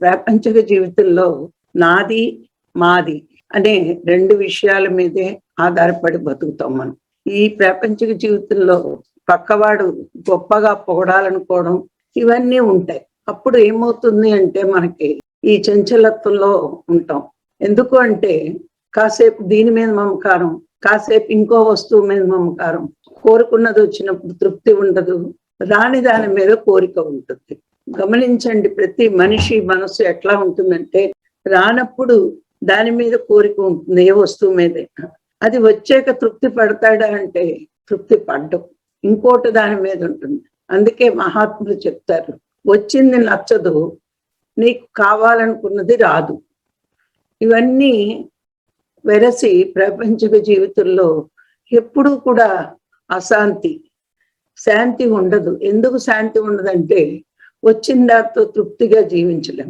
ప్రాపంచిక జీవితంలో నాది, మాది అనే 2 విషయాల మీదే ఆధారపడి బతుకుతాం మనం. ఈ ప్రాపంచిక జీవితంలో పక్కవాడు గొప్పగా పొగడాలనుకోవడం ఇవన్నీ ఉంటాయి. అప్పుడు ఏమవుతుంది అంటే మనకి ఈ చంచలత్వంలో ఉంటాం. ఎందుకు అంటే కాసేపు దీని మీద మమకారం, కాసేపు ఇంకో వస్తువు మీద మమకారం, కోరుకున్నది వచ్చినప్పుడు తృప్తి ఉండదు, రాని దాని మీద కోరిక ఉంటుంది. గమనించండి, ప్రతి మనిషి మనసు ఎట్లా ఉంటుందంటే రానప్పుడు దాని మీద కోరిక ఉంటుంది, ఏ వస్తువు మీదైనా. అది వచ్చాక తృప్తి పడతాడా అంటే తృప్తి పడ్డం, ఇంకోటి దాని మీద ఉంటుంది. అందుకే మహాత్ములు చెప్తారు, వచ్చింది నచ్చదు, నీకు కావాలనుకున్నది రాదు. ఇవన్నీ వెరసి ప్రాపంచిక జీవితంలో ఎప్పుడూ కూడా అశాంతి, శాంతి ఉండదు. ఎందుకు శాంతి ఉండదంటే వచ్చిన దాంతో తృప్తిగా జీవించలేం.